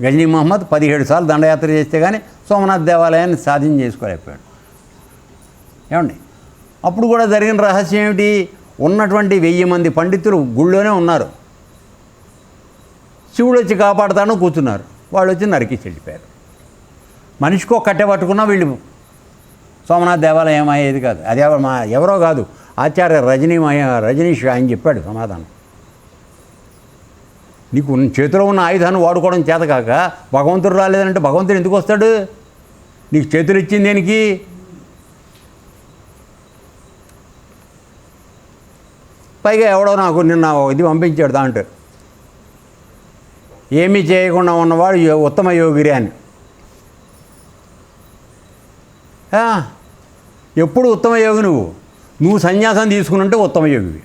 గజనీ మహమ్మద్ 17 సార్లు దండయాత్ర చేస్తే కానీ సోమనాథ్ దేవాలయాన్ని సాధ్యం చేసుకోలేకపోయాడు. ఏమండి, అప్పుడు కూడా జరిగిన రహస్యం ఏమిటి? ఉన్నటువంటి 1000 మంది పండితులు గుళ్ళోనే ఉన్నారు. శివుడు వచ్చి కాపాడుతాను కూర్చున్నారు. వాళ్ళు వచ్చి నరికి చెడిపోయారు. మనిషికో కట్టె పట్టుకున్నా వీళ్ళు సోమనాథ్ దేవాలయం అయ్యేది కాదు. అది ఎవరో కాదు, ఆచార్య రజనీష్ ఆయన చెప్పాడు సమాధానం. నీకు చేతిలో ఉన్న ఆయుధాన్ని వాడుకోవడం చేత కాక భగవంతుడు రాలేదంటే భగవంతుడు ఎందుకు వస్తాడు? నీకు చేతులు ఇచ్చింది దేనికి? పైగా ఎవడో నాకు నిన్న ఇది పంపించాడు, దాంట్లో ఏమీ చేయకుండా ఉన్నవాడు ఉత్తమ యోగిరి అని. ఎప్పుడు ఉత్తమ యోగి నువ్వు సన్యాసం తీసుకుని ఉత్తమ యోగివి.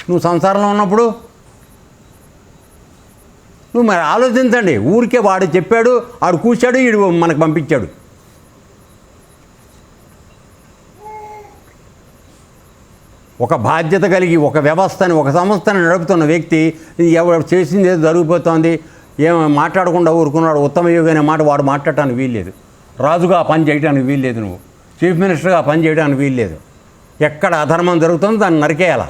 నువ్వు సంసారంలో ఉన్నప్పుడు నువ్వు మరి ఆలోచించండి. ఊరికే వాడు చెప్పాడు, వాడు కూర్చాడు, వీడు మనకు పంపించాడు. ఒక బాధ్యత కలిగి ఒక వ్యవస్థని, ఒక సంస్థని నడుపుతున్న వ్యక్తి ఎవరు చేసింది ఏదో జరిగిపోతుంది, ఏం మాట్లాడకుండా ఊరుకున్నాడు. ఉత్తమ యోగి అనే మాట వాడు మాట్లాడటానికి వీల్లేదు. రాజుగా ఆ పని చేయడానికి వీల్లేదు. నువ్వు చీఫ్ మినిస్టర్గా పని చేయడానికి వీల్లేదు. ఎక్కడ అధర్మం జరుగుతుందో దాన్ని నరికేయాల.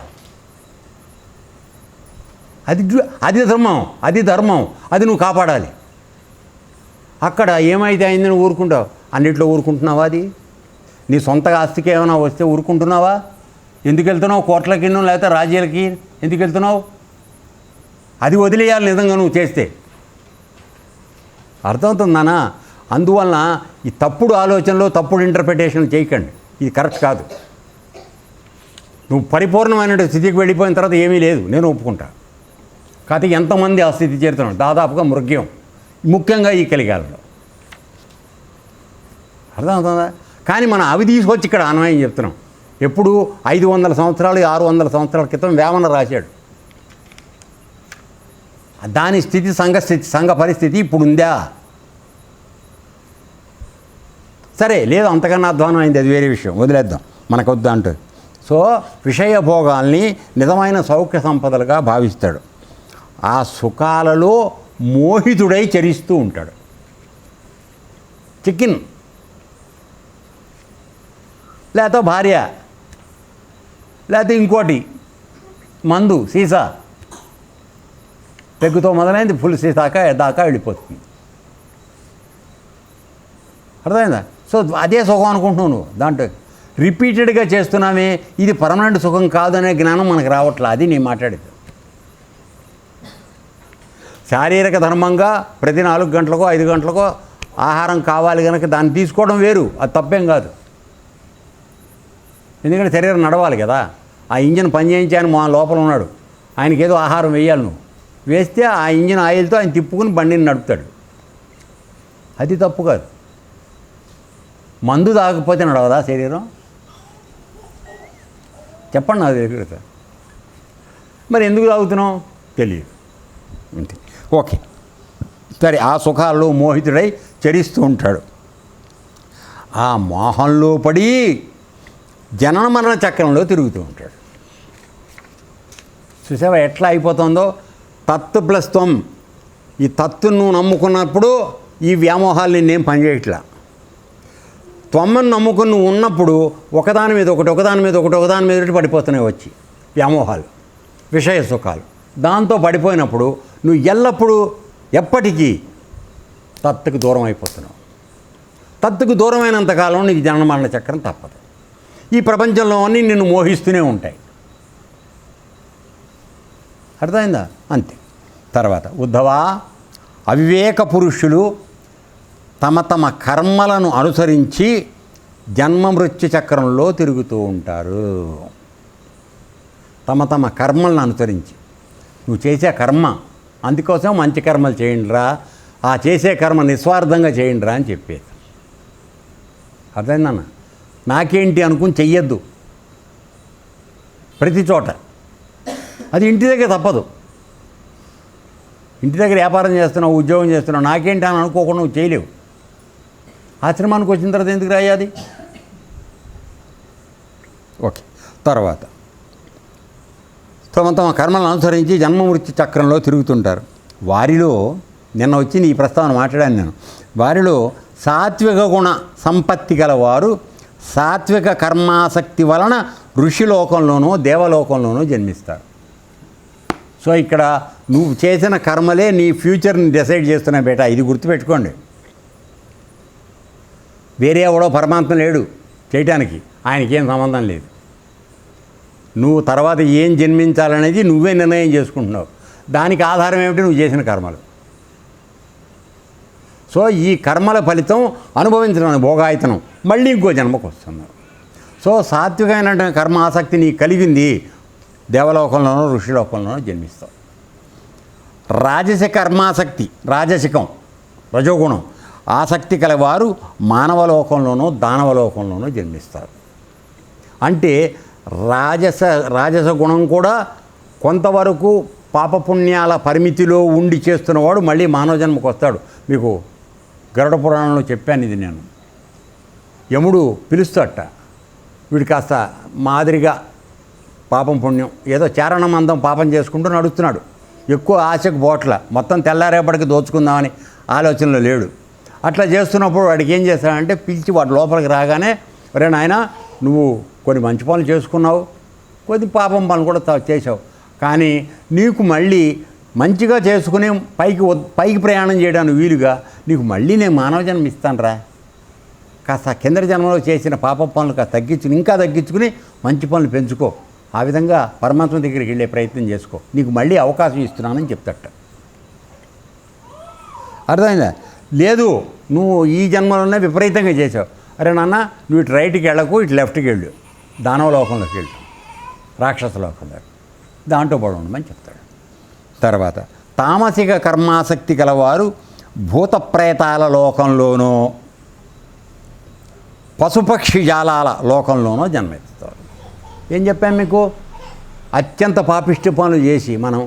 అది ధర్మం, అది నువ్వు కాపాడాలి. అక్కడ ఏమైతే అయింది నువ్వు ఊరుకుంటావు? అన్నిట్లో ఊరుకుంటున్నావా? అది నీ సొంత ఆస్తికి ఏమైనా వస్తే ఊరుకుంటున్నావా? ఎందుకు వెళ్తున్నావు? కోట్లకి లేకపోతే రాజ్యాలకి ఎందుకు వెళ్తున్నావు? అది వదిలేయాలి నిజంగా నువ్వు చేస్తే. అర్థమవుతుందానా? అందువలన ఈ తప్పుడు ఆలోచనలు, తప్పుడు ఇంటర్ప్రిటేషన్ చేయకండి. ఇది కరెక్ట్ కాదు. నువ్వు పరిపూర్ణమైన స్థితికి వెళ్ళిపోయిన తర్వాత ఏమీ లేదు, నేను ఒప్పుకుంటా. కాకపోతే ఎంతమంది ఆ స్థితి చేరుతున్నాడు? దాదాపుగా మృగ్యం, ముఖ్యంగా ఈ కలికాలంలో. అర్థమవుతుందా? కానీ మనం అవి తీసుకొచ్చి ఇక్కడ అన్వయం చెప్తున్నాం. ఎప్పుడు 500 సంవత్సరాలు 600 సంవత్సరాల క్రితం వేమన రాశాడు. దాని స్థితి సంఘ పరిస్థితి ఇప్పుడు ఉందా? సరే, లేదు అంతకన్నా అధ్వానం అయింది, అది వేరే విషయం, వదిలేద్దాం, మనకొద్దు అంటూ. సో విషయభోగాల్ని నిజమైన సౌఖ్య సంపదలుగా భావిస్తాడు. ఆ సుఖాలలో మోహితుడై చరిస్తూ ఉంటాడు. చికెన్ లేకపోతే భార్య లేకపోతే ఇంకోటి మందు సీసా, పెగ్గుతో మొదలైంది ఫుల్ సీసాక దాకా వెళ్ళిపోతుంది. అర్థమైందా? సో అదే సుఖం అనుకుంటున్నావు నువ్వు. దాంట్లో రిపీటెడ్గా చేస్తున్నామే, ఇది పర్మనెంట్ సుఖం కాదనే జ్ఞానం మనకు రావట్లా. అది నేను మాట్లాడేది. శారీరక ధర్మంగా ప్రతి 4 గంటలకో 5 గంటలకో ఆహారం కావాలి కనుక దాన్ని తీసుకోవడం వేరు, అది తప్పేం కాదు. ఎందుకంటే శరీరం నడవాలి కదా. ఆ ఇంజిన్ పని చేయించాను మా లోపల ఉన్నాడు, ఆయనకి ఏదో ఆహారం వేయాలి. నువ్వు వేస్తే ఆ ఇంజిన్ ఆయిల్తో ఆయన తిప్పుకుని బండిని నడుపుతాడు. అది తప్పు కాదు. మందు తాగకపోతే నడవదా శరీరం? చెప్పండి నాకు తెలియదు. మరి ఎందుకు తాగుతున్నాం తెలియదు. అంతే. ఓకే, సరే. ఆ సుఖాల్లో మోహితుడై చరిస్తూ ఉంటాడు. ఆ మోహంలో పడి జనన మరణ చక్రంలో తిరుగుతూ ఉంటాడు. చూసావా ఎట్లా అయిపోతుందో? తత్తు ప్లస్ త్వం. ఈ తత్తును నువ్వు నమ్ముకున్నప్పుడు ఈ వ్యామోహాలు నేనేం పనిచేయట్లా. త్వమ్మను నమ్ముకుని నువ్వు ఉన్నప్పుడు ఒకదాని మీద ఒకటి పడిపోతున్నాయి వచ్చి వ్యామోహాలు, విషయ సుఖాలు. దాంతో పడిపోయినప్పుడు నువ్వు ఎల్లప్పుడూ ఎప్పటికీ తత్తుకు దూరం అయిపోతున్నావు. తత్తుకు దూరమైనంతకాలం నీకు జనన మరణ చక్రం తప్పదు. ఈ ప్రపంచంలో అన్నీ నిన్ను మోహిస్తూనే ఉంటాయి. అర్థమైందా? అంతే. తర్వాత ఉద్ధవా, అవివేక పురుషులు తమ తమ కర్మలను అనుసరించి జన్మ మృత్యు చక్రంలో తిరుగుతూ ఉంటారు. తమ తమ కర్మలను అనుసరించి. నువ్వు చేసే కర్మ, అందుకోసం మంచి కర్మలు చేయండిరా, ఆ చేసే కర్మ నిస్వార్థంగా చేయండిరా అని చెప్పేది. అర్థమైందన్న? నాకేంటి అనుకుని చెయ్యొద్దు ప్రతి చోట. అది ఇంటి దగ్గర తప్పదు. ఇంటి దగ్గర వ్యాపారం చేస్తున్నావు, ఉద్యోగం చేస్తున్నావు, నాకేంటి అని అనుకోకుండా నువ్వు చేయలేవు. ఆశ్రమానికి వచ్చిన తర్వాత ఎందుకు రాయాది? ఓకే. తర్వాత తమ తమ కర్మలను అనుసరించి జన్మమృత్యు చక్రంలో తిరుగుతుంటారు. వారిలో నిన్న వచ్చి ఈ ప్రస్తావన మాట్లాడాను నేను. వారిలో సాత్విక గుణ సంపత్తి గలవారు సాత్విక కర్మాసక్తి వలన ఋషిలోకంలోనూ దేవలోకంలోనూ జన్మిస్తారు. సో ఇక్కడ నువ్వు చేసిన కర్మలే నీ ఫ్యూచర్ని డిసైడ్ చేస్తున్నాయి బేటా, ఇది గుర్తుపెట్టుకోండి. వేరే ఎవడో పరమాత్మ లేడు చేయటానికి, ఆయనకేం సంబంధం లేదు. నువ్వు తర్వాత ఏం జన్మించాలనేది నువ్వే నిర్ణయం చేసుకుంటున్నావు. దానికి ఆధారం ఏమిటి? నువ్వు చేసిన కర్మలు. సో ఈ కర్మల ఫలితం అనుభవించడం భోగాయతనం, మళ్ళీ ఇంకో జన్మకు వస్తున్నారు. సో సాత్వికమైన కర్మ ఆసక్తి నీకు కలిగింది, దేవలోకంలోనూ ఋషిలోకంలోనూ జన్మిస్తావు. రాజసిక కర్మాసక్తి, రాజసికం రజోగుణం ఆసక్తి కలవారు మానవలోకంలోనూ దానవలోకంలోనూ జన్మిస్తారు. అంటే రాజస గుణం కూడా కొంతవరకు పాపపుణ్యాల పరిమితిలో ఉండి చేస్తున్నవాడు మళ్ళీ మానవ జన్మకు వస్తాడు. మీకు గరుడ పురాణంలో చెప్పాను ఇది నేను. యముడు పిలుస్తాడట, వీడు కాస్త మాదిరిగా పాపం పుణ్యం ఏదో చారణమందం పాపం చేసుకుంటూ నడుస్తున్నాడు. ఎక్కువ ఆశకు పోట్ల, మొత్తం తెల్లారేపటికి దోచుకుందామని ఆలోచనలో లేడు. అట్లా చేస్తున్నప్పుడు వాడికి ఏం చేస్తాడంటే పిలిచి వాడు లోపలికి రాగానే, ఒరే నాయనా నువ్వు కొన్ని మంచి పనులు చేసుకున్నావు, కొద్ది పాపం పనులు కూడా చేసావు, కానీ నీకు మళ్ళీ మంచిగా చేసుకుని పైకి ప్రయాణం చేయడానికి వీలుగా నీకు మళ్ళీ నేను మానవ జన్మ ఇస్తాను రా, కాస్త కింద జన్మలో చేసిన పాప పనులు కాస్త తగ్గించుకుని ఇంకా తగ్గించుకుని మంచి పనులు పెంచుకో, ఆ విధంగా పరమాత్మ దగ్గరికి వెళ్ళే ప్రయత్నం చేసుకో, నీకు మళ్ళీ అవకాశం ఇస్తున్నానని చెప్తాట. అర్థమైందా? లేదు నువ్వు ఈ జన్మలోనే విపరీతంగా చేసావు, అరే నాన్న నువ్వు ఇటు రైట్కి వెళ్ళకు, ఇటు లెఫ్ట్కి వెళ్ళు, దానవలోకంలోకి వెళ్ళు, రాక్షసలోకంలో దాంట్లో పడి ఉండమని చెప్తాడు. తర్వాత తామసిక కర్మాసక్తి గలవారు భూత ప్రేతాల లోకంలోనూ పశుపక్షి జాలాల లోకంలోనూ జన్మెత్తుతారు. ఏం చెప్పాను మీకు? అత్యంత పాపిష్టి పనులు చేసి మనం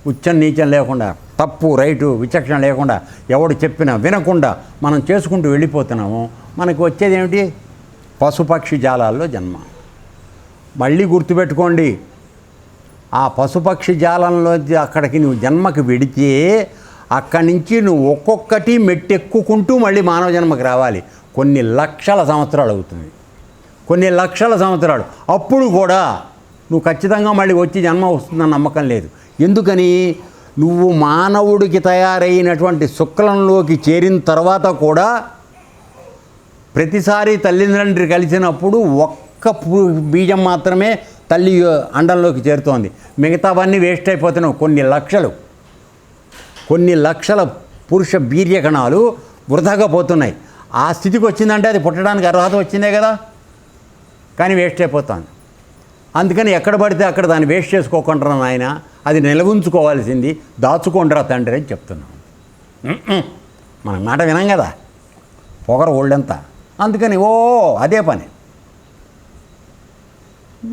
ఉచ్చం నీచం లేకుండా, తప్పు రైటు విచక్షణ లేకుండా, ఎవడు చెప్పినా వినకుండా మనం చేసుకుంటూ వెళ్ళిపోతున్నాము. మనకు వచ్చేది ఏమిటి? పశుపక్షి జాలాల్లో జన్మ. మళ్ళీ గుర్తుపెట్టుకోండి, ఆ పశుపక్షి జాలంలో అక్కడికి నువ్వు జన్మకి వెడితే అక్కడి నుంచి నువ్వు ఒక్కొక్కటి మెట్టెక్కుకుంటూ మళ్ళీ మానవ జన్మకి రావాలి. కొన్ని లక్షల సంవత్సరాలు అవుతుంది, కొన్ని లక్షల సంవత్సరాలు. అప్పుడు కూడా నువ్వు ఖచ్చితంగా మళ్ళీ వచ్చి జన్మ వస్తుందని నమ్మకం లేదు. ఎందుకని? నువ్వు మానవుడికి తయారైనటువంటి శుక్లంలోకి చేరిన తర్వాత కూడా ప్రతిసారి తల్లిదండ్రి కలిసినప్పుడు ఒక్క బీజం మాత్రమే తల్లి అండంలోకి చేరుతోంది, మిగతావన్నీ వేస్ట్ అయిపోతున్నావు. కొన్ని లక్షల పురుష వీర్యకణాలు వృధాగా పోతున్నాయి. ఆ స్థితికి వచ్చిందంటే అది పుట్టడానికి అర్హత వచ్చిందే కదా, కానీ వేస్ట్ అయిపోతుంది. అందుకని ఎక్కడ పడితే అక్కడ దాన్ని వేస్ట్ చేసుకోకుండా నాయన, అది నిలవుంచుకోవాల్సింది దాచుకోండిరా తండ్రి అని చెప్తున్నాం. మన మాట వినం కదా, పొగర ఒళ్ళంతా. అందుకని అదే పని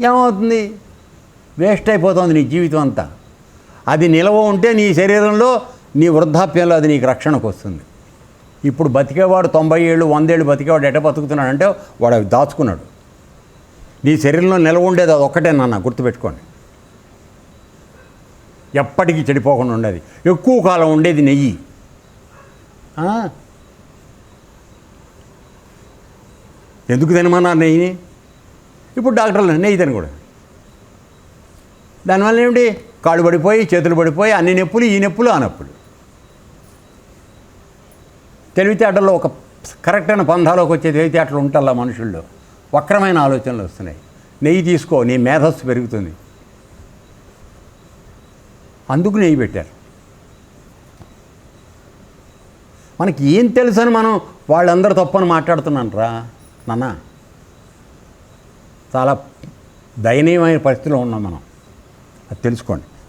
ఏమవుతుంది? వేస్ట్ అయిపోతుంది నీ జీవితం అంతా. అది నిలవ ఉంటే నీ శరీరంలో నీ వృద్ధాప్యంలో అది నీకు రక్షణకు వస్తుంది. ఇప్పుడు బతికేవాడు 90 ఏళ్ళు 100 ఏళ్ళు బతికేవాడు ఎట బతుకుతున్నాడంటే వాడు అవి దాచుకున్నాడు. నీ శరీరంలో నిలవ ఉండేది అది ఒక్కటే నాన్న, గుర్తుపెట్టుకోండి. ఎప్పటికీ చెడిపోకుండా ఉండేది, ఎక్కువ కాలం ఉండేది నెయ్యి. ఎందుకు తినమన్నారు నెయ్యిని? ఇప్పుడు డాక్టర్లు నెయ్యి తినకూడదు. దానివల్ల ఏమిటి? కాళ్ళు పడిపోయి చేతులు పడిపోయి అన్ని నొప్పులు, ఈ నొప్పులు ఆ నొప్పులు. తెలివితేటల్లో ఒక కరెక్ట్ అయిన పంధాలోకి వచ్చే తెలివితేటలు ఉంటల్లా మనుషుల్లో వక్రమైన ఆలోచనలు వస్తున్నాయి. నెయ్యి తీసుకో, నీ మేధస్సు పెరుగుతుంది. అందుకు నెయ్యి పెట్టారు. మనకి ఏం తెలుసని మనం వాళ్ళందరూ తప్పని మాట్లాడుతున్నాను రా నాన్న. చాలా దయనీయమైన పరిస్థితిలో ఉన్నాం మనం, అది తెలుసుకోండి.